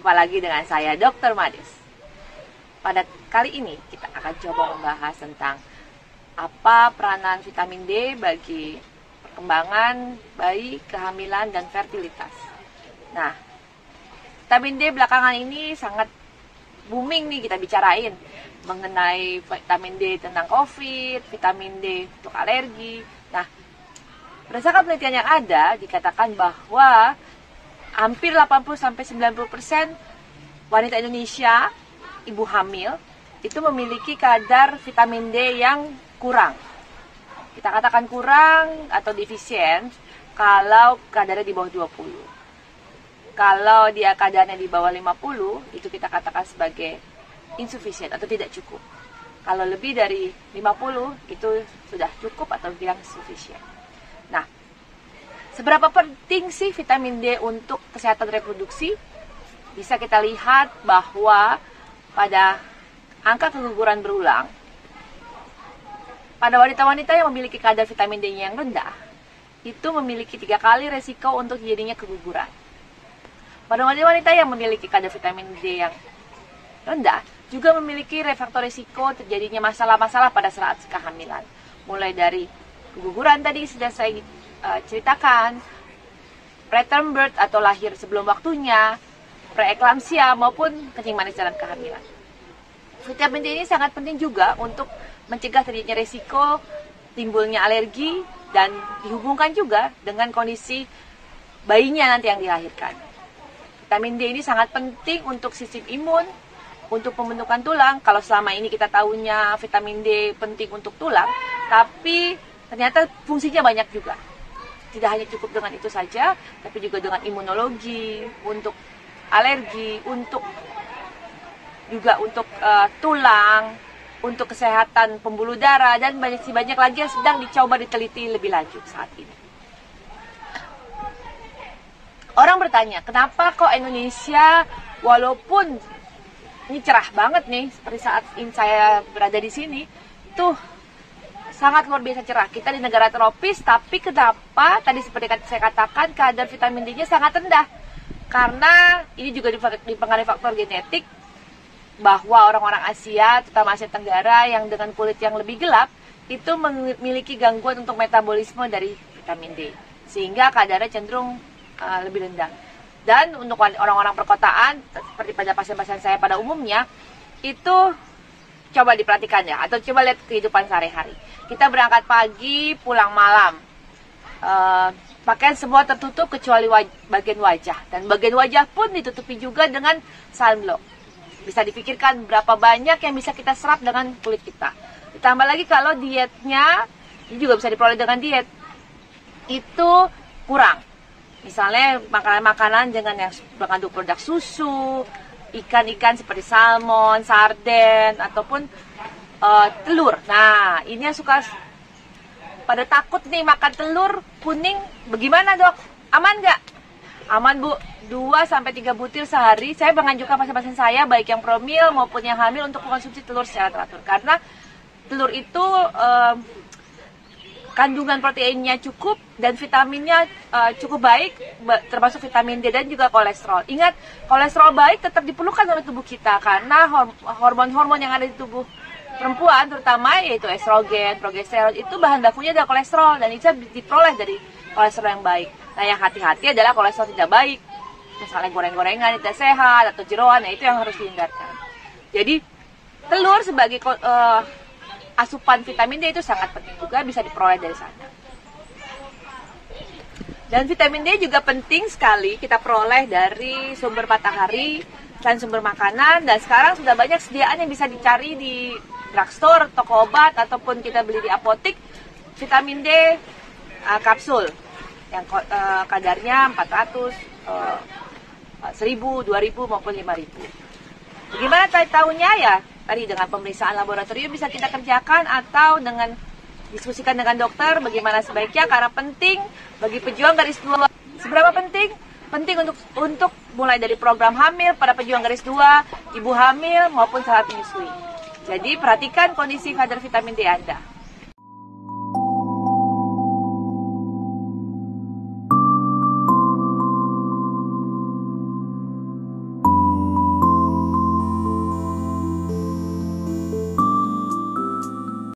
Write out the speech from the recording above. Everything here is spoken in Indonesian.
Jumpa lagi dengan saya, Dr. Mades. Pada kali ini kita akan coba membahas tentang apa peranan vitamin D bagi perkembangan bayi, kehamilan, dan fertilitas. Nah, vitamin D belakangan ini sangat booming nih kita bicarain mengenai vitamin D tentang COVID, vitamin D untuk alergi. Nah, berdasarkan penelitian yang ada dikatakan bahwa hampir 80-90% wanita Indonesia, ibu hamil, itu memiliki kadar vitamin D yang kurang. Kita katakan kurang atau defisien kalau kadarnya di bawah 20. Kalau dia kadarnya di bawah 50, itu kita katakan sebagai insufficient atau tidak cukup. Kalau lebih dari 50, itu sudah cukup atau bilang sufficient. Nah, seberapa penting sih vitamin D untuk kesehatan reproduksi? Bisa kita lihat bahwa pada angka keguguran berulang, pada wanita-wanita yang memiliki kadar vitamin D-nya yang rendah, itu memiliki 3 kali resiko untuk terjadinya keguguran. Pada wanita-wanita yang memiliki kadar vitamin D yang rendah, juga memiliki faktor risiko terjadinya masalah-masalah pada saat kehamilan. Mulai dari keguguran tadi sudah saya ceritakan, preterm birth atau lahir sebelum waktunya, preeklamsia maupun kencing manis dalam kehamilan. Vitamin D ini sangat penting juga untuk mencegah terjadinya risiko timbulnya alergi dan dihubungkan juga dengan kondisi bayinya nanti yang dilahirkan. Vitamin D ini sangat penting untuk sistem imun, untuk pembentukan tulang. Kalau selama ini kita tahunya vitamin D penting untuk tulang, tapi ternyata fungsinya banyak juga. Tidak hanya cukup dengan itu saja, tapi juga dengan imunologi, untuk alergi, untuk tulang, untuk kesehatan pembuluh darah, dan banyak lagi yang sedang dicoba diteliti lebih lanjut saat ini. Orang bertanya, kenapa kok Indonesia walaupun ini cerah banget nih, seperti saat ini saya berada di sini, tuh sangat luar biasa cerah. Kita di negara tropis, tapi kenapa tadi seperti saya katakan kadar vitamin D-nya sangat rendah? Karena ini juga dipengaruhi faktor genetik, bahwa orang-orang Asia, terutama Asia Tenggara yang dengan kulit yang lebih gelap, itu memiliki gangguan untuk metabolisme dari vitamin D, sehingga kadarnya cenderung lebih rendah. Dan untuk orang-orang perkotaan, seperti pada pasien-pasien saya pada umumnya, itu coba diperhatikan ya, atau coba lihat kehidupan sehari-hari. Kita berangkat pagi, pulang malam, pakaian semua tertutup kecuali bagian wajah, dan bagian wajah pun ditutupi juga dengan sunblock. Bisa dipikirkan berapa banyak yang bisa kita serap dengan kulit kita. Ditambah lagi kalau dietnya, ini juga bisa diperoleh dengan diet, itu kurang. Misalnya makanan-makanan dengan yang mengandung produk susu, ikan-ikan seperti salmon, sarden, ataupun telur. Nah, ini yang suka pada takut nih makan telur kuning, bagaimana dok? Aman nggak? Aman bu, 2-3 butir sehari. Saya menganjurkan pasien-pasien saya, baik yang promil maupun yang hamil, untuk mengkonsumsi telur secara teratur. Karena telur itu kandungan proteinnya cukup dan vitaminnya cukup baik, termasuk vitamin D dan juga kolesterol. Ingat, kolesterol baik tetap diperlukan oleh tubuh kita karena hormon-hormon yang ada di tubuh perempuan, terutama yaitu estrogen, progesteron, itu bahan bakunya adalah kolesterol dan bisa diperoleh dari kolesterol yang baik. Nah, yang hati-hati adalah kolesterol tidak baik, misalnya goreng-gorengan tidak sehat atau jeroan, nah itu yang harus dihindarkan. Jadi telur sebagai asupan vitamin D itu sangat penting juga, bisa diperoleh dari sana. Dan vitamin D juga penting sekali kita peroleh dari sumber matahari dan sumber makanan. Dan sekarang sudah banyak sediaan yang bisa dicari di drugstore, toko obat, ataupun kita beli di apotik, vitamin D kapsul yang kadarnya 400, 1000, 2000 maupun 5000. Bagaimana tahunya ya? Tadi dengan pemeriksaan laboratorium bisa kita kerjakan, atau dengan diskusikan dengan dokter bagaimana sebaiknya, karena penting bagi pejuang garis 2. Seberapa penting? Penting untuk mulai dari program hamil pada pejuang garis 2, ibu hamil maupun saat menyusui. Jadi perhatikan kondisi kadar vitamin D Anda.